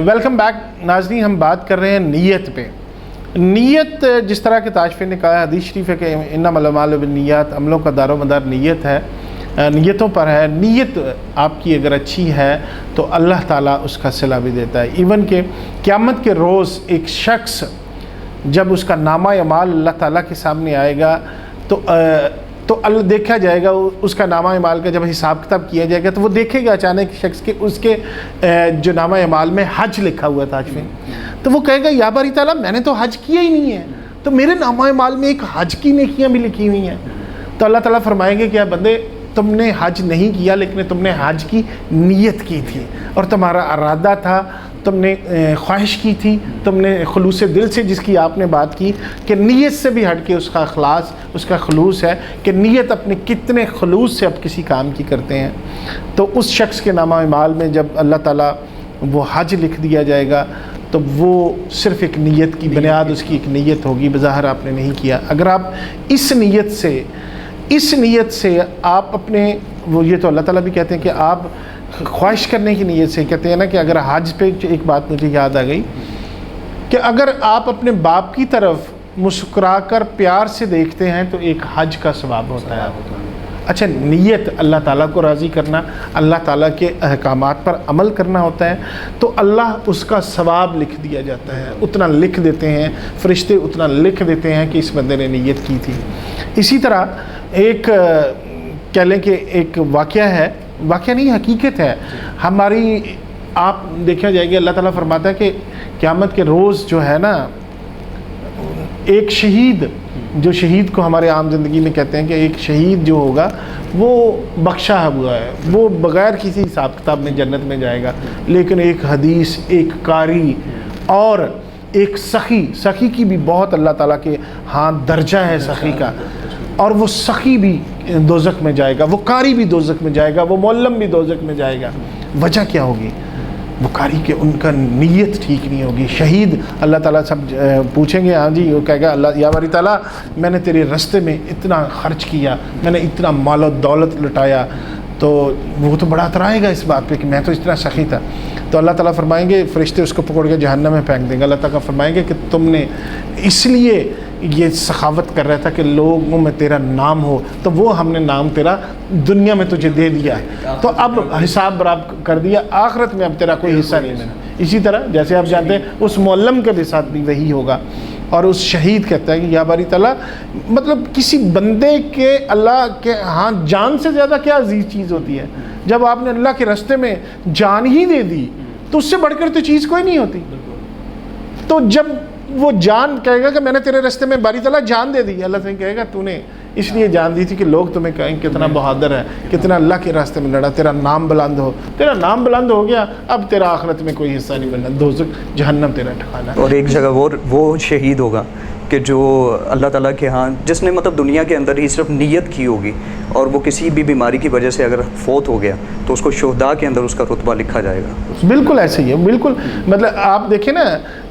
Welcome back ناظرین، ہم بات کر رہے ہیں نیت پہ۔ نیت جس طرح کہ تاجفین نے کہا ہے، حدیث شریف ہے کہ انما الاعمال بالنیات، عملوں کا دار و مدار نیت ہے، نیتوں پر ہے۔ نیت آپ کی اگر اچھی ہے تو اللہ تعالیٰ اس کا صلہ بھی دیتا ہے۔ ایون کہ قیامت کے روز ایک شخص جب اس کا نامہ اعمال اللہ تعالیٰ کے سامنے آئے گا تو دیکھا جائے گا، اس کا نامہ اعمال کا جب حساب کتاب کیا جائے گا تو وہ دیکھے گا اچانک شخص کے اس کے جو نامہ اعمال میں حج لکھا ہوا تھا تاجفین، تو وہ کہے گا یا باری تعالیٰ میں نے تو حج کیا ہی نہیں ہے، تو میرے نامہ اعمال میں ایک حج کی نیکیاں بھی لکھی ہوئی ہیں۔ تو اللہ تعالیٰ فرمائیں گے کہ یا بندے تم نے حج نہیں کیا لیکن تم نے حج کی نیت کی تھی اور تمہارا ارادہ تھا، تم نے خواہش کی تھی، تم نے خلوص دل سے، جس کی آپ نے بات کی کہ نیت سے بھی ہٹ کے اس کا اخلاص، اس کا خلوص ہے کہ نیت اپنے کتنے خلوص سے اب کسی کام کی کرتے ہیں۔ تو اس شخص کے نامہ اعمال میں جب اللہ تعالیٰ وہ حج لکھ دیا جائے گا تو وہ صرف ایک نیت کی بنیاد، اس کی ایک نیت ہوگی، بظاہر آپ نے نہیں کیا۔ اگر آپ اس نیت سے آپ اپنے وہ، یہ تو اللہ تعالیٰ بھی کہتے ہیں کہ آپ خواہش کرنے کی نیت سے، کہتے ہیں نا کہ اگر حج پہ ایک بات مجھے یاد آ گئی کہ اگر آپ اپنے باپ کی طرف مسکرا کر پیار سے دیکھتے ہیں تو ایک حج کا ثواب ہوتا ہے۔ اچھا، نیت اللہ تعالیٰ کو راضی کرنا، اللہ تعالیٰ کے احکامات پر عمل کرنا ہوتا ہے تو اللہ اس کا ثواب لکھ دیا جاتا ہے، اتنا لکھ دیتے ہیں فرشتے، اتنا لکھ دیتے ہیں کہ اس بندے نے نیت کی تھی۔ اسی طرح ایک کہہ لیں کہ ایک واقعہ ہے، واقعہ نہیں حقیقت ہے ہماری، آپ دیکھا جائے گا اللہ تعالیٰ فرماتا ہے کہ قیامت کے روز جو ہے نا، ایک شہید، جو شہید کو ہمارے عام زندگی میں کہتے ہیں کہ ایک شہید جو ہوگا وہ بخشا ہوا ہے، وہ بغیر کسی حساب کتاب میں جنت میں جائے گا، لیکن ایک حدیث، ایک قاری اور ایک سخی کی بھی بہت اللہ تعالیٰ کے ہاں درجہ ہے سخی کا، اور وہ سخی بھی دوزخ میں جائے گا، وہ قاری بھی دوزخ میں جائے گا، وہ معلم بھی دوزخ میں جائے گا۔ وجہ کیا ہوگی؟ وہ قاری کہ ان کا نیت ٹھیک نہیں ہوگی۔ شہید اللہ تعالیٰ سب پوچھیں گے، ہاں جی، وہ کہے گا اللہ یا باری تعالیٰ میں نے تیرے رستے میں اتنا خرچ کیا، میں نے اتنا مال و دولت لٹایا، تو وہ تو بڑا اترائے گا اس بات پہ کہ میں تو اتنا سخی تھا۔ تو اللہ تعالیٰ فرمائیں گے، فرشتے اس کو پکڑ کے جہنم میں پھینک دیں گے۔ اللہ تعالیٰ فرمائیں گے کہ تم نے اس لیے یہ سخاوت کر رہا تھا کہ لوگوں میں تیرا نام ہو، تو وہ ہم نے نام تیرا دنیا میں تجھے دے دیا ہے، تو اب حساب برابر کر دیا، آخرت میں اب تیرا کوئی حصہ نہیں ملا۔ اسی طرح جیسے آپ جانتے ہیں اس معلم کے بھی ساتھ بھی وہی ہوگا، اور اس شہید کہتا ہے کہ یا باری تعالیٰ، مطلب کسی بندے کے اللہ کے ہاں جان سے زیادہ کیا عزیز چیز ہوتی ہے؟ جب آپ نے اللہ کے راستے میں جان ہی دے دی تو اس سے بڑھ کر تو چیز کوئی نہیں ہوتی۔ تو جب وہ جان کہے گا کہ میں نے تیرے راستے میں باری تعالیٰ جان دے دی، اللہ سے کہے گا تو نے اس لیے جان دی تھی کہ لوگ تمہیں کہیں کتنا بہادر ہے، کتنا اللہ کے راستے میں لڑا، تیرا نام بلند ہو، تیرا نام بلند ہو گیا، اب تیرا آخرت میں کوئی حصہ نہیں ملنا، دوزخ جہنم تیرا ٹھکانا ہے۔ اور ایک جگہ وہ شہید ہوگا کہ جو اللہ تعالیٰ کے ہاں، جس نے مطلب دنیا کے اندر ہی صرف نیت کی ہوگی اور وہ کسی بھی بیماری کی وجہ سے اگر فوت ہو گیا تو اس کو شہداء کے اندر اس کا رتبہ لکھا جائے گا۔ بالکل ایسے ہی ہے، بالکل۔ مطلب آپ دیکھیں نا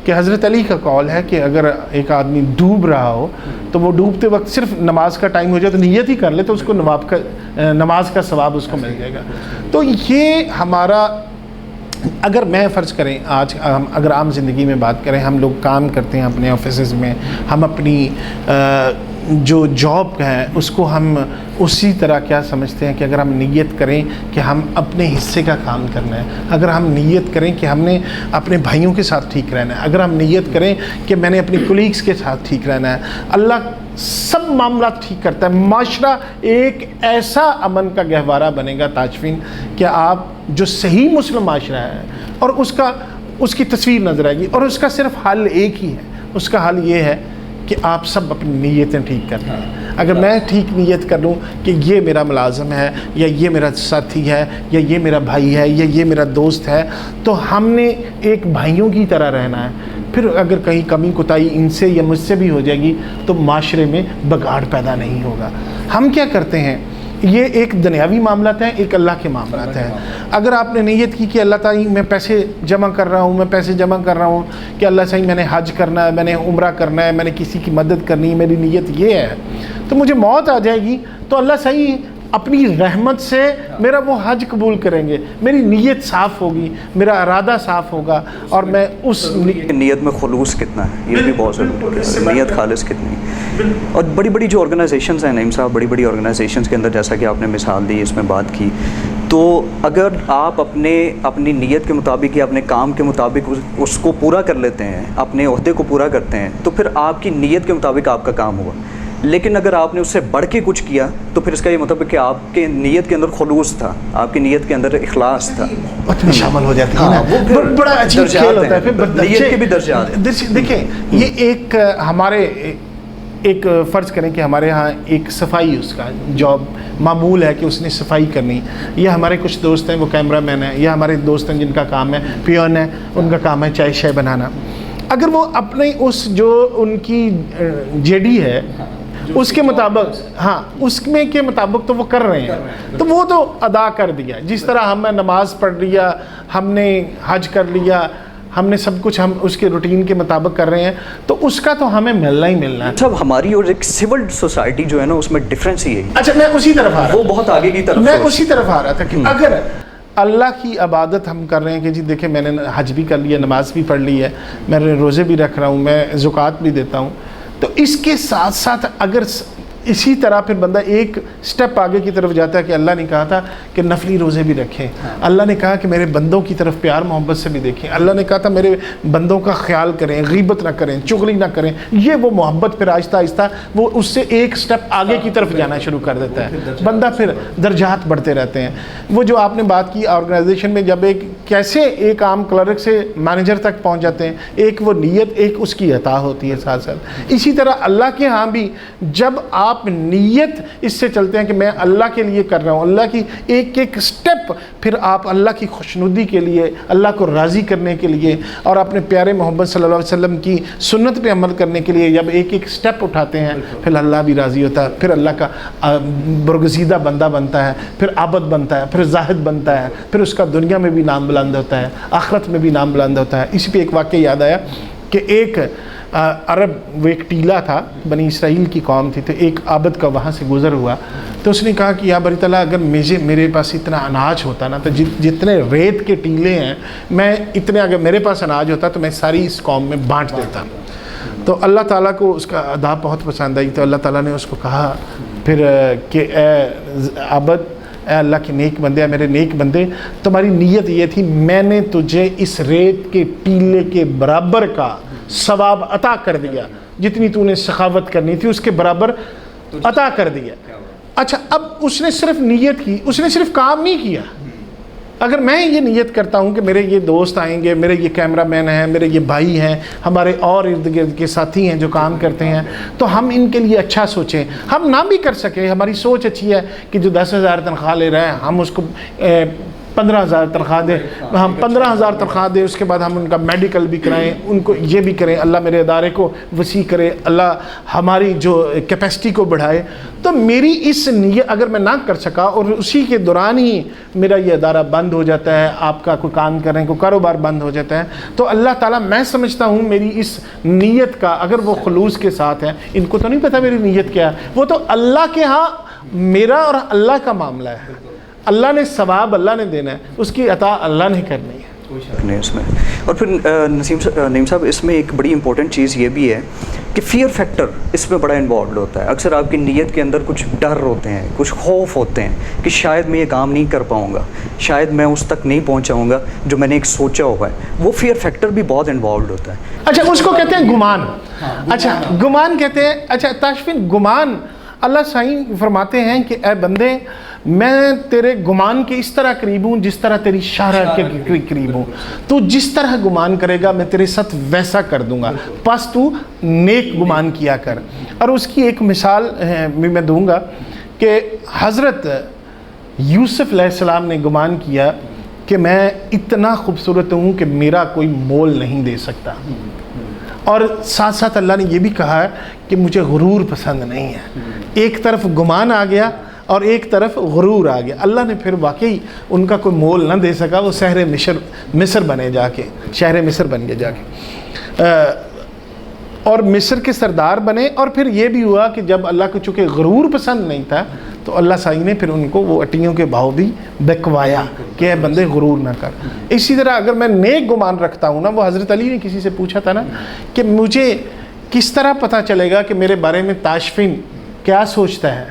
کہ حضرت علی کا قول ہے کہ اگر ایک آدمی ڈوب رہا ہو تو وہ ڈوبتے وقت صرف نماز کا ٹائم ہو جائے تو نیت ہی کر لے تو اس کو نماز کا ثواب اس کو مل جائے گا۔ تو یہ ہمارا، اگر میں فرض کریں آج ہم اگر عام زندگی میں بات کریں، ہم لوگ کام کرتے ہیں اپنے آفیسز میں، ہم اپنی جو جاب ہے اس کو ہم اسی طرح کیا سمجھتے ہیں کہ اگر ہم نیت کریں کہ ہم اپنے حصے کا کام کرنا ہے، اگر ہم نیت کریں کہ ہم نے اپنے بھائیوں کے ساتھ ٹھیک رہنا ہے، اگر ہم نیت کریں کہ میں نے اپنی کولیگز کے ساتھ ٹھیک رہنا ہے، اللہ سب معاملات ٹھیک کرتا ہے۔ معاشرہ ایک ایسا امن کا گہوارہ بنے گا تاجفین کہ آپ جو صحیح مسلم معاشرہ ہے اور اس کی تصویر نظر آئے گی، اور اس کا صرف حل ایک ہی ہے، اس کا حل یہ ہے کہ آپ سب اپنی نیتیں ٹھیک کرنا ہے۔ اگر میں ٹھیک نیت کر لوں کہ یہ میرا ملازم ہے، یا یہ میرا ساتھی ہے، یا یہ میرا بھائی ہے، یا یہ میرا دوست ہے، تو ہم نے ایک بھائیوں کی طرح رہنا ہے۔ پھر اگر کہیں کمی کوتاہی ان سے یا مجھ سے بھی ہو جائے گی تو معاشرے میں بگاڑ پیدا نہیں ہوگا۔ ہم کیا کرتے ہیں، یہ ایک دنیاوی معاملات ہیں، ایک اللہ کے معاملات ہیں۔ اگر آپ نے نیت کی کہ اللہ تعالیٰ میں پیسے جمع کر رہا ہوں کہ اللہ صحیح میں نے حج کرنا ہے، میں نے عمرہ کرنا ہے، میں نے کسی کی مدد کرنی ہے، میری نیت یہ ہے، تو مجھے موت آ جائے گی تو اللہ صحیح اپنی رحمت سے میرا وہ حج قبول کریں گے، میری نیت صاف ہوگی، میرا ارادہ صاف ہوگا، اور میں اس نیت میں خلوص کتنا ہے یہ بھی بہت ضروری ہے، نیت خالص کتنی ہے۔ اور بڑی بڑی جو آرگنائزیشنز ہیں نعیم صاحب، بڑی بڑی آرگنائزیشنز کے اندر جیسا کہ آپ نے مثال دی، اس میں بات کی، تو اگر آپ اپنی نیت کے مطابق یا اپنے کام کے مطابق اس کو پورا کر لیتے ہیں، اپنے عہدے کو پورا کرتے ہیں، تو پھر آپ کی نیت کے مطابق آپ کا کام ہوا۔ لیکن اگر آپ نے اس سے بڑھ کے کچھ کیا تو پھر اس کا یہ مطلب ہے کہ آپ کے نیت کے اندر خلوص تھا، آپ کی نیت کے اندر اخلاص تھا، میں شامل ہو جاتی ہے نا، وہ پھر بڑا عجیب کھیل ہوتا ہے۔ پھر نیت کے بھی درجات ہیں۔ دیکھیں یہ ایک ہمارے ایک فرض کریں کہ ہمارے ہاں ایک صفائی اس کا جاب معمول ہے کہ اس نے صفائی کرنی، یا ہمارے کچھ دوست ہیں وہ کیمرہ مین ہیں، یا ہمارے دوست ہیں جن کا کام ہے پیون ہے، ان کا کام ہے چائے شائے بنانا۔ اگر وہ اپنے اس جو ان کی جے ڈی ہے اس کے مطابق، ہاں اس میں کے مطابق تو وہ کر رہے ہیں، تو وہ تو ادا کر دیا، جس طرح ہم نے نماز پڑھ لیا، ہم نے حج کر لیا، ہم نے سب کچھ ہم اس کے روٹین کے مطابق کر رہے ہیں، تو اس کا تو ہمیں ملنا ہی ملنا ہے۔ سب ہماری اور ایک سول سوسائٹی جو ہے نا اس میں ڈفرینس ہی ہے۔ اچھا میں اسی طرف آ رہا وہ بہت آگے کی طرف، میں اسی طرف آ رہا تھا کہ اگر اللہ کی عبادت ہم کر رہے ہیں کہ جی دیکھیں میں نے حج بھی کر لیا، نماز بھی پڑھ لی ہے، میں روزے بھی رکھ رہا ہوں، میں زکوٰۃ بھی دیتا ہوں، تو اس کے ساتھ ساتھ اگر اسی طرح پھر بندہ ایک سٹیپ آگے کی طرف جاتا ہے کہ اللہ نے کہا تھا کہ نفلی روزے بھی رکھیں، اللہ نے کہا کہ میرے بندوں کی طرف پیار محبت سے بھی دیکھیں، اللہ نے کہا تھا میرے بندوں کا خیال کریں، غیبت نہ کریں، چغلی نہ کریں، یہ وہ محبت پھر آہستہ آہستہ وہ اس سے ایک سٹیپ آگے کی طرف جانا شروع کر دیتا ہے، بندہ پھر درجات بڑھتے رہتے ہیں۔ وہ جو آپ نے بات کی آرگنائزیشن میں جب کیسے ایک عام کلرک سے مینیجر تک پہنچ جاتے ہیں، ایک وہ نیت، ایک اس کی عطا ہوتی ہے ساتھ ساتھ۔ اسی طرح اللہ کے ہاں بھی جب آپ نیت اس سے چلتے ہیں کہ میں اللہ کے لیے کر رہا ہوں، اللہ کی ایک ایک سٹیپ پھر آپ اللہ کی خوشنودی کے لیے، اللہ کو راضی کرنے کے لیے اور اپنے پیارے محمد صلی اللہ علیہ وسلم کی سنت پہ عمل کرنے کے لیے جب ایک ایک سٹیپ اٹھاتے ہیں، پھر اللہ بھی راضی ہوتا ہے، پھر اللہ کا برگزیدہ بندہ بنتا ہے، پھر عابد بنتا ہے، پھر زاہد بنتا ہے، پھر اس کا دنیا میں بھی نام بلند ہوتا ہے، آخرت میں بھی نام بلند ہوتا ہے۔ اسی پہ ایک واقعہ یاد آیا کہ ایک عرب، وہ ایک ٹیلا تھا، بنی اسرائیل کی قوم تھی، تو ایک عابد کا وہاں سے گزر ہوا، تو اس نے کہا کہ یا باری تعالیٰ اگر میرے پاس اتنا اناج ہوتا نا، تو جتنے ریت کے ٹیلے ہیں میں اتنے، اگر میرے پاس اناج ہوتا تو میں ساری اس قوم میں بانٹ دیتا۔ تو اللہ تعالیٰ کو اس کا ادا بہت پسند آئی، تو اللہ تعالیٰ نے اس کو کہا پھر کہ اے عابد، اے اللہ کے نیک بندے، میرے نیک بندے، تمہاری نیت یہ تھی میں نے تجھے اس ریت کے ٹیلے کے برابر کا ثواب عطا کر دیا، جتنی تو نے سخاوت کرنی تھی اس کے برابر عطا کر دیا۔ اچھا اب اس نے صرف نیت کی، اس نے صرف کام نہیں کیا۔ اگر میں یہ نیت کرتا ہوں کہ میرے یہ دوست آئیں گے، میرے یہ کیمرہ مین ہیں، میرے یہ بھائی ہیں، ہمارے اور ارد گرد کے ساتھی ہیں جو کام کرتے ہیں، تو ہم ان کے لیے اچھا سوچیں، ہم نہ بھی کر سکیں، ہماری سوچ اچھی ہے کہ جو 10,000 تنخواہ لے رہے ہیں ہم اس کو 15,000 تنخواہ دیں، ہم 15,000 تنخواہ دیں، اس کے بعد ہم ان کا میڈیکل بھی کرائیں، ان کو یہ بھی کریں، اللہ میرے ادارے کو وسیع کرے، اللہ ہماری جو کیپیسٹی کو بڑھائے۔ تو میری اس نیت اگر میں نہ کر سکا اور اسی کے دوران ہی میرا یہ ادارہ بند ہو جاتا ہے، آپ کا کوئی کام کرنے کو کاروبار بند ہو جاتا ہے، تو اللہ تعالیٰ میں سمجھتا ہوں میری اس نیت کا اگر وہ خلوص کے ساتھ ہے، ان کو تو نہیں پتہ میری نیت کیا ہے، وہ تو اللہ کے ہاں میرا اور اللہ کا معاملہ ہے، اللہ نے ثواب اللہ نے دینا ہے، اس کی عطا اللہ نے کرنی ہے اس میں۔ اور پھر نعیم صاحب اس میں ایک بڑی امپورٹنٹ چیز یہ بھی ہے کہ فیئر فیکٹر اس میں بڑا انوالوڈ ہوتا ہے۔ اکثر آپ کی نیت کے اندر کچھ ڈر ہوتے ہیں، کچھ خوف ہوتے ہیں کہ شاید میں یہ کام نہیں کر پاؤں گا، شاید میں اس تک نہیں پہنچاؤں گا جو میں نے ایک سوچا ہوا ہے، وہ فیئر فیکٹر بھی بہت انوالوڈ ہوتا ہے۔ اچھا اس کو کہتے ہیں گمان، اچھا گمان کہتے ہیں۔ اچھا تاشفین گمان، اللہ سائیں فرماتے ہیں کہ اے بندے میں تیرے گمان کے اس طرح قریب ہوں جس طرح تیری شرح کے قریب ہوں، تو جس طرح گمان کرے گا میں تیرے ساتھ ویسا کر دوں گا، پس تو نیک گمان کیا کر۔ اور اس کی ایک مثال میں دوں گا کہ حضرت یوسف علیہ السلام نے گمان کیا کہ میں اتنا خوبصورت ہوں کہ میرا کوئی مول نہیں دے سکتا، اور ساتھ ساتھ اللہ نے یہ بھی کہا ہے کہ مجھے غرور پسند نہیں ہے۔ ایک طرف گمان آ گیا اور ایک طرف غرور آ گیا، اللہ نے پھر واقعی ان کا کوئی مول نہ دے سکا، وہ شہر مصر بنے جا کے، شہر مصر بن گئے جا کے، اور مصر کے سردار بنے۔ اور پھر یہ بھی ہوا کہ جب اللہ کو چونکہ غرور پسند نہیں تھا تو تو اللہ سائی نے پھر ان کو وہ اٹیوں کے بھاؤ بھی بکوایا کہ اے بندے غرور نہ کر. اسی طرح اگر میں نیک گمان رکھتا ہوں نا, وہ حضرت علی نے کسی سے پوچھا تھا نا کہ مجھے کس طرح پتہ چلے گا کہ میرے بارے میں تاشفین کیا سوچتا ہے,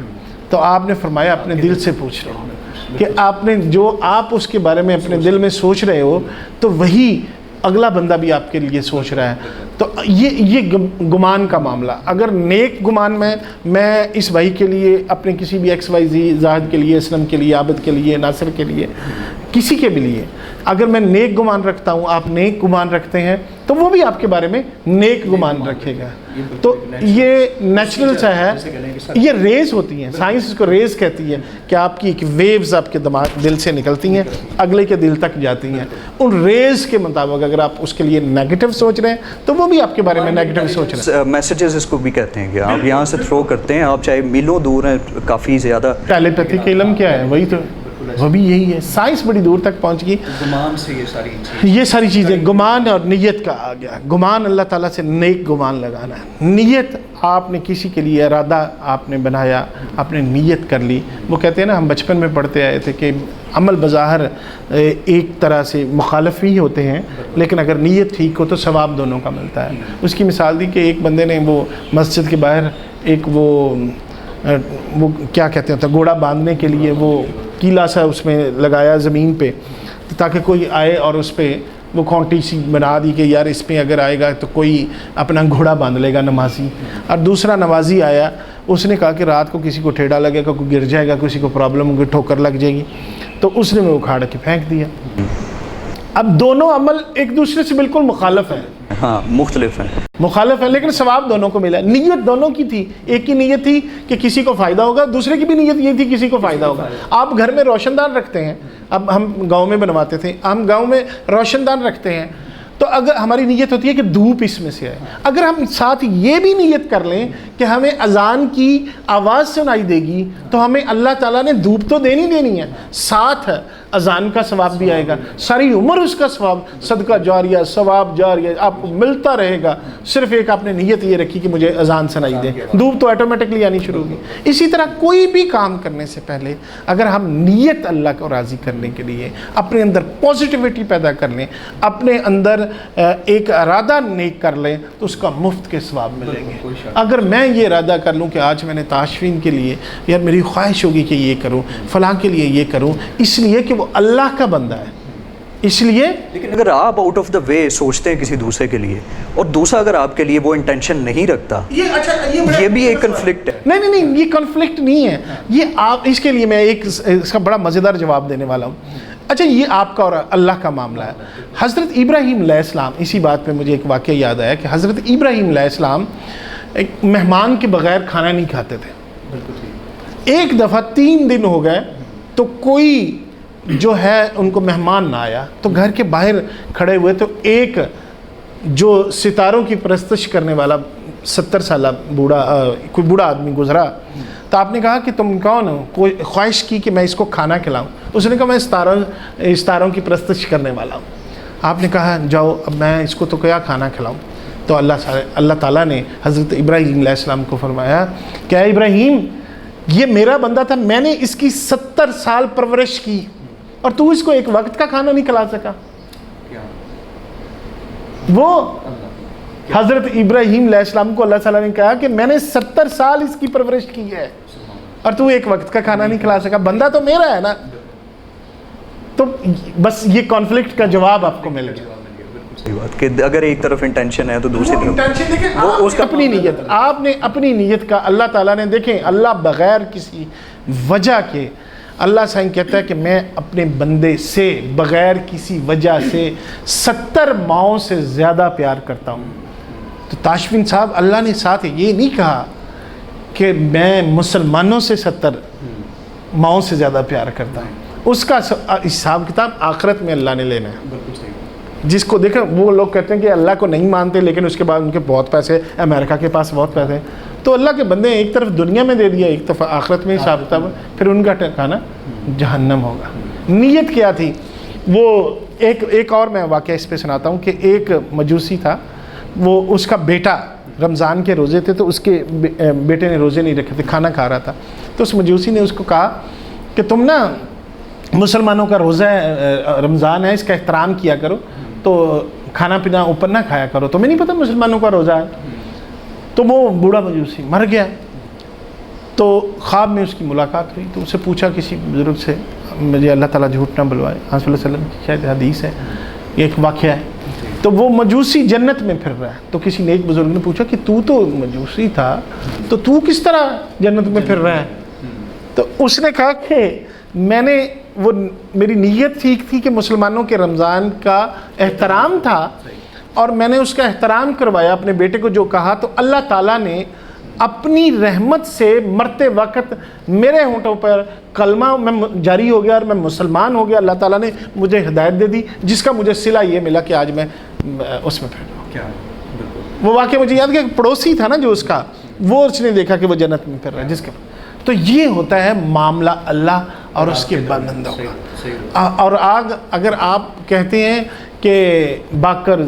تو آپ نے فرمایا اپنے دل سے پوچھ رہے ہو کہ آپ نے جو آپ اس کے بارے میں اپنے دل میں سوچ رہے ہو تو وہی اگلا بندہ بھی آپ کے لیے سوچ رہا ہے. تو یہ گمان کا معاملہ, اگر نیک گمان میں اس بھائی کے لیے, اپنے کسی بھی ایکس وائی زی زاہد کے لیے, اسلم کے لیے, عابد کے لیے, ناصر کے لیے, کسی کے بھی لیے اگر میں نیک گمان رکھتا ہوں, آپ نیک گمان رکھتے ہیں, تو وہ بھی آپ کے بارے میں نیک گمان رکھے گا. تو یہ نیچرل سا ہے, یہ ریز ہوتی ہیں, سائنس اس کو ریز کہتی ہے کہ آپ کی ایک ویوز آپ کے دل سے نکلتی ہیں, اگلے کے دل تک جاتی ہیں. ان ریز کے مطابق اگر آپ اس کے لیے نیگیٹو سوچ رہے ہیں تو وہ بھی آپ کے بارے میں نیگیٹو سوچ رہے ہیں. میسیجز اس کو بھی کہتے ہیں کہ آپ یہاں سے تھرو کرتے ہیں, آپ چاہے میلوں دور ہیں, کافی زیادہ. ٹیلیپیتھی کا علم کیا ہے, وہی تو, وہ بھی یہی ہے. سائنس بڑی دور تک پہنچ گئی. گمان سے یہ ساری چیزیں, گمان اور نیت کا آ گیا. گمان اللہ تعالیٰ سے نیک گمان لگانا ہے. نیت آپ نے کسی کے لیے ارادہ آپ نے بنایا, آپ نے نیت کر لی. وہ کہتے ہیں نا, ہم بچپن میں پڑھتے آئے تھے کہ عمل بظاہر ایک طرح سے مخالف ہی ہوتے ہیں, لیکن اگر نیت ٹھیک ہو تو ثواب دونوں کا ملتا ہے. اس کی مثال دی کہ ایک بندے نے وہ مسجد کے باہر ایک وہ کیا کہتے ہیں گھوڑا باندھنے کے لیے وہ کیلا سا اس میں لگایا زمین پہ, تاکہ کوئی آئے اور اس پہ وہ کھونٹی سی بنا دی کہ یار اس پہ اگر آئے گا تو کوئی اپنا گھوڑا باندھ لے گا نمازی. اور دوسرا نمازی آیا, اس نے کہا کہ رات کو کسی کو ٹھیڑا لگے گا, کوئی گر جائے گا, کسی کو پرابلم ہوگی, ٹھوکر لگ جائے گی, تو اس نے وہ اکھاڑ کے پھینک دیا. اب دونوں عمل ایک دوسرے سے بالکل مخالف ہیں, ہاں مختلف ہیں, لیکن ثواب دونوں کو ملا. نیت دونوں کی تھی, ایک کی نیت تھی کہ کسی کو فائدہ ہوگا, دوسرے کی بھی نیت یہ تھی کسی کو فائدہ ہوگا. آپ گھر میں روشن دان رکھتے ہیں, اب ہم گاؤں میں بنواتے تھے, ہم گاؤں میں روشن دان رکھتے ہیں, تو اگر ہماری نیت ہوتی ہے کہ دھوپ اس میں سے آئے, اگر ہم ساتھ یہ بھی نیت کر لیں کہ ہمیں اذان کی آواز سنائی دے گی, تو ہمیں اللہ تعالیٰ نے دھوپ تو دینی ہے, ساتھ اذان کا ثواب بھی آئے گا, ساری عمر اس کا ثواب, صدقہ جاریہ, ثواب جاریہ آپ کو ملتا رہے گا. صرف ایک آپ نے نیت یہ رکھی کہ مجھے اذان سنائی دے, دھوپ تو آٹومیٹکلی آنی شروع ہوگی. اسی طرح کوئی بھی کام کرنے سے پہلے اگر ہم نیت اللہ کو راضی کرنے کے لیے اپنے اندر پازیٹیوٹی پیدا کر لیں, اپنے اندر ایک ارادہ نیک کر لیں, تو اس کا مفت کے ثواب ملیں گے. اگر میں یہ ارادہ کر لوں کہ آج میں نے تاشفین کے لیے, یار میری خواہش ہوگی کہ یہ کروں, فلاں کے لیے یہ کروں, اس لیے کہ وہ اللہ کا بندہ ہے, اس لیے. لیکن اگر آپ آؤٹ آف دا وے سوچتے ہیں کسی دوسرے کے لیے, اور دوسرا اگر آپ کے لیے وہ انٹینشن نہیں رکھتا, یہ بھی ایک کنفلکٹ ہے. نہیں, یہ کنفلکٹ نہیں ہے. یہ آپ, اس کے لیے میں ایک اس کا بڑا مزیدار جواب دینے والا ہوں. اچھا, یہ آپ کا اور اللہ کا معاملہ ہے. حضرت ابراہیم علیہ السلام, اسی بات پہ مجھے ایک واقعہ یاد آیا کہ حضرت ابراہیم علیہ السلام ایک مہمان کے بغیر کھانا نہیں کھاتے تھے. ایک دفعہ 3 دن ہو گئے تو کوئی جو ہے ان کو مہمان نہ آیا, تو گھر کے باہر کھڑے ہوئے, تو ایک جو ستاروں کی پرستش کرنے والا 70 سالہ کوئی بوڑھا آدمی گزرا. تو آپ نے کہا کہ تم کون ہو, کوئی خواہش کی کہ میں اس کو کھانا کھلاؤں. اس نے کہا میں ستاروں کی پرستش کرنے والا ہوں. آپ نے کہا جاؤ, اب میں اس کو تو کیا کھانا کھلاؤں. تو اللہ تعالیٰ نے حضرت ابراہیم علیہ السلام کو فرمایا کہ اے ابراہیم, یہ میرا بندہ تھا, میں نے اس کی 70 سال پرورش کی, اور تو اس کو ایک وقت کا کھانا نہیں کھلا سکا. وہ حضرت ابراہیم علیہ السلام کو اللہ تعالیٰ نے کہا کہ میں نے 70 سال اس کی پرورش کی ہے, اور تو ایک وقت کا کھانا نہیں کھلا سکا. بندہ تو میرا ہے نا. تو بس یہ کانفلکٹ کا جواب آپ کو مل گیا. بات کہ اگر ایک طرف انٹینشن ہے تو دوسری طرف وہ اس کا اپنی نیت, آپ نے اپنی نیت کا, اللہ تعالیٰ نے, دیکھیں اللہ بغیر کسی وجہ کے, اللہ سائن کہتا ہے کہ میں اپنے بندے سے بغیر کسی وجہ سے 70 ماؤں سے زیادہ پیار کرتا ہوں. تو تاشفین صاحب, اللہ نے ساتھ یہ نہیں کہا کہ میں مسلمانوں سے 70 ماؤں سے زیادہ پیار کرتا ہوں. اس کا حساب کتاب آخرت میں اللہ نے لینا ہے. جس کو دیکھیں, وہ لوگ کہتے ہیں کہ اللہ کو نہیں مانتے, لیکن اس کے بعد ان کے بہت پیسے, امریکہ کے پاس بہت پیسے ہیں, تو اللہ کے بندے ایک طرف دنیا میں دے دیا, ایک طرف آخرت میں حساب کتاب, پھر ان کا ٹھکانہ جہنم ہوگا. نیت کیا تھی وہ ایک اور میں واقعہ اس پہ سناتا ہوں کہ ایک مجوسی تھا, وہ اس کا بیٹا رمضان کے روزے تھے، تو اس کے بیٹے نے روزے نہیں رکھے تھے، کھانا کھا رہا تھا، تو اس مجوسی نے اس کو کہا کہ تم نا مسلمانوں کا روزہ ہے، رمضان ہے، اس کا احترام کیا کرو، تو کھانا پینا اوپر نہ کھایا کرو، تمہیں نہیں پتہ مسلمانوں کا روزہ ہے؟ تو وہ بوڑھا مجوسی مر گیا۔ تو خواب میں اس کی ملاقات ہوئی، تو اسے پوچھا کسی بزرگ سے، مجھے اللہ تعالیٰ جھوٹ نہ بلوائے، آپ صلی اللہ علیہ وسلم کی شاید حدیث ہے، یہ ایک واقعہ ہے، تو وہ مجوسی جنت میں پھر رہا ہے۔ تو کسی نیک بزرگ نے پوچھا کہ تو مجوسی تھا، تو کس طرح جنت میں پھر رہا ہے؟ تو اس نے کہا کہ میری نیت ٹھیک تھی کہ مسلمانوں کے رمضان کا احترام تھا، اور میں نے اس کا احترام کروایا، اپنے بیٹے کو جو کہا، تو اللہ تعالیٰ نے اپنی رحمت سے مرتے وقت میرے ہونٹوں پر کلمہ میں جاری ہو گیا اور میں مسلمان ہو گیا۔ اللہ تعالیٰ نے مجھے ہدایت دے دی، جس کا مجھے صلہ یہ ملا کہ آج میں اس میں پھر وہ واقعہ مجھے یاد کہ پڑوسی تھا نا جو اس کا، وہ اس نے دیکھا کہ وہ جنت میں پھر رہا ہے جس کا۔ تو یہ ہوتا ہے معاملہ اللہ اور اس کے بندوں کا۔ اور اگر آپ کہتے ہیں کہ باکر،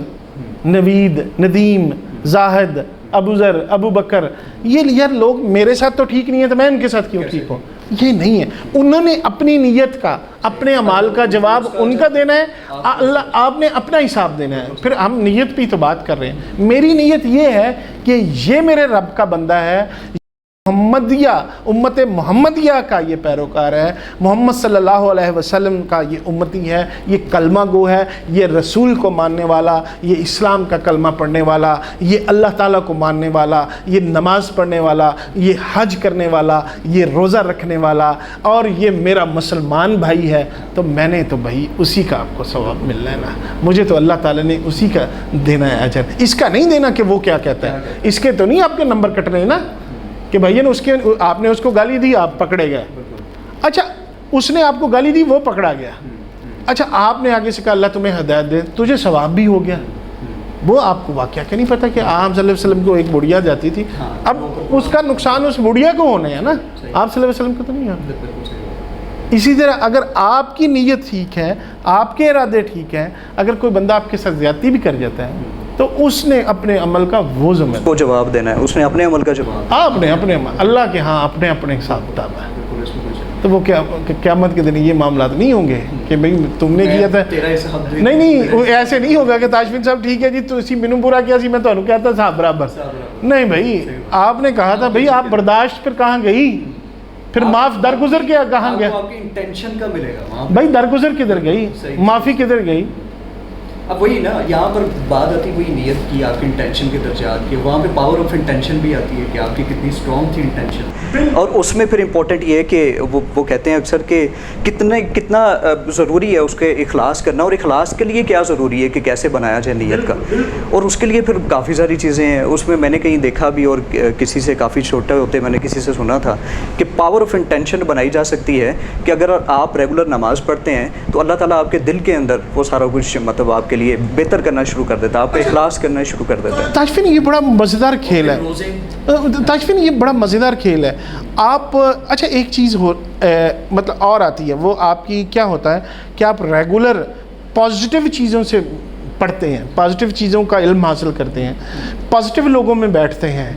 نوید، ندیم، زاہد، ابو ذر، ابو بکر، یہ یار لوگ میرے ساتھ تو ٹھیک نہیں ہے، تو میں ان کے ساتھ کیوں ٹھیک ہوں؟ یہ نہیں ہے، انہوں نے اپنی نیت کا، اپنے اعمال کا جواب ان کا دینا ہے، اللہ آپ نے اپنا حساب دینا ہے۔ پھر ہم نیت پہ تو بات کر رہے ہیں، میری نیت یہ ہے کہ یہ میرے رب کا بندہ ہے، محمدیہ، امت محمدیہ کا یہ پیروکار ہے، محمد صلی اللہ علیہ وسلم کا یہ امتی ہے، یہ کلمہ گو ہے، یہ رسول کو ماننے والا، یہ اسلام کا کلمہ پڑھنے والا، یہ اللہ تعالیٰ کو ماننے والا، یہ نماز پڑھنے والا، یہ حج کرنے والا، یہ روزہ رکھنے والا، اور یہ میرا مسلمان بھائی ہے، تو میں نے تو بھائی اسی کا آپ کو ثواب ملنا ہے نا، مجھے تو اللہ تعالیٰ نے اسی کا دینا ہے اجر، اس کا نہیں دینا کہ وہ کیا کہتا ہے، اس کے تو نہیں آپ کے نمبر کٹ رہے ہیں نا کہ بھائی نے آپ نے اس کو گالی دی، آپ پکڑے گئے، اچھا اس نے آپ کو گالی دی، وہ پکڑا گیا، اچھا آپ نے آگے سے کہا اللہ تمہیں ہدایت دے، تجھے ثواب بھی ہو گیا۔ وہ آپ کو واقعہ کیا نہیں پتا کہ آپ صلی اللہ علیہ وسلم کو ایک بڑھیا جاتی تھی، اب اس کا نقصان اس بڑھیا کو ہونے ہے نا، آپ صلی اللہ علیہ وسلم کو تو نہیں ہے۔ اسی طرح اگر آپ کی نیت ٹھیک ہے، آپ کے ارادے ٹھیک ہیں، اگر کوئی بندہ آپ کے ساتھ زیادتی بھی کر جاتا ہے تو اس نے اپنے عمل کا وہ ذمہ کو جواب دینا ہے، اس نے اپنے عمل کا جواب، آپ نے اپنے عمل، اللہ کے ہاں اپنے حساب کتاب ہے۔ تو وہ قیامت کے دن یہ معاملات نہیں ہوں گے کہ بھئی تم نے کیا تھا، نہیں ایسے نہیں ہوگا کہ تاشفین صاحب ٹھیک ہے جی تو اسی مینوں پورا کیا سی، میں تو کہتا صاحب برابر، نہیں بھائی آپ نے کہا تھا بھئی آپ برداشت پھر کہاں گئی، پھر معاف درگزر کیا کہاں گیا، آپ کی انٹینشن کا ملے گا بھائی درگزر کدھر گئی، معافی کدھر گئی۔ اب وہی نا، یہاں پر بات آتی وہی نیت کی، آپ کی انٹینشن کے درجات کی، وہاں پہ پاور آف انٹینشن بھی آتی ہے کہ آپ کی کتنی اسٹرانگ تھی انٹینشن، اور اس میں پھر امپورٹنٹ یہ ہے کہ وہ کہتے ہیں اکثر کہ کتنا ضروری ہے اس کے اخلاص کرنا، اور اخلاص کے لیے کیا ضروری ہے کہ کیسے بنایا جائے نیت کا، اور اس کے لیے پھر کافی ساری چیزیں ہیں۔ اس میں میں نے کہیں دیکھا بھی، اور کسی سے کافی چھوٹے ہوتے میں نے کسی سے سنا تھا کہ پاور آف انٹینشن بنائی جا سکتی ہے کہ اگر آپ ریگولر نماز پڑھتے ہیں تو اللہ تعالیٰ آپ کے دل کے اندر وہ سارا کچھ مطلب آپ کے لیے بہتر کرنا شروع کر دیتا ہے، آپ کو اخلاص کرنا شروع کر دیتا ہے۔ تاشفین یہ بڑا مزیدار کھیل ہے، تاشفین یہ بڑا مزیدار کھیل ہے۔ آپ اچھا ایک چیز مطلب اور آتی ہے، وہ آپ کی کیا ہوتا ہے کہ آپ ریگولر پازیٹیو چیزوں سے پڑھتے ہیں، پازیٹیو چیزوں کا علم حاصل کرتے ہیں، پازیٹیو لوگوں میں بیٹھتے ہیں،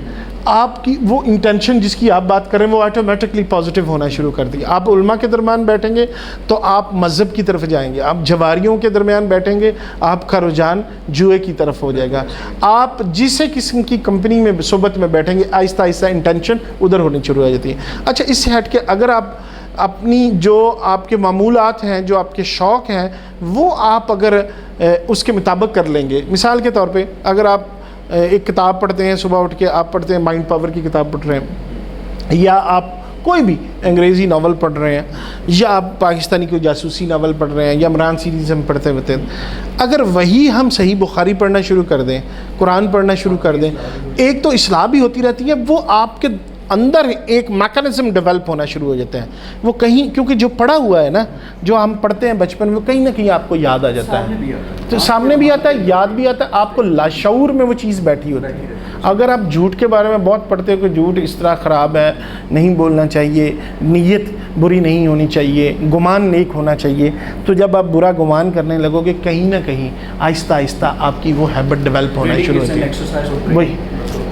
آپ کی وہ انٹینشن جس کی آپ بات کر رہے ہیں وہ آٹومیٹکلی پازیٹیو ہونا شروع کر دی۔ آپ علماء کے درمیان بیٹھیں گے تو آپ مذہب کی طرف جائیں گے، آپ جواریوں کے درمیان بیٹھیں گے آپ کا رجحان جوئے کی طرف ہو جائے گا، آپ جسے قسم کی کمپنی میں صحبت میں بیٹھیں گے آہستہ آہستہ انٹینشن ادھر ہونی شروع ہو جاتی ہے۔ اچھا اس سے ہٹ کے اگر آپ اپنی جو آپ کے معمولات ہیں، جو آپ کے شوق ہیں، وہ آپ اگر اس کے مطابق کر لیں گے، مثال کے طور پہ اگر آپ ایک کتاب پڑھتے ہیں، صبح اٹھ کے آپ پڑھتے ہیں مائنڈ پاور کی کتاب پڑھ رہے ہیں، یا آپ کوئی بھی انگریزی ناول پڑھ رہے ہیں، یا آپ پاکستانی کوئی جاسوسی ناول پڑھ رہے ہیں، یا عمران سیریز ہم پڑھتے ہوتے ہیں، اگر وہی ہم صحیح بخاری پڑھنا شروع کر دیں، قرآن پڑھنا شروع کر دیں، ایک تو اصلاح بھی ہوتی رہتی ہے، وہ آپ کے اندر ایک میکانزم ڈیولپ ہونا شروع ہو جاتے ہیں، وہ کہیں کیونکہ جو پڑھا ہوا ہے نا، جو ہم پڑھتے ہیں بچپن میں، کہیں نہ کہیں آپ کو یاد آ جاتا ہے، تو سامنے بھی آتا ہے، یاد بھی آتا ہے، آپ کو لاشعور میں وہ چیز بیٹھی ہوتی ہے۔ اگر آپ جھوٹ کے بارے میں بہت پڑھتے ہو کہ جھوٹ اس طرح خراب ہے، نہیں بولنا چاہیے، نیت بری نہیں ہونی چاہیے، گمان نیک ہونا چاہیے، تو جب آپ برا گمان کرنے لگو گے کہیں نہ کہیں آہستہ آہستہ آپ کی وہ ہیبٹ ڈیولپ ہونا شروع ہوتی ہے۔ وہی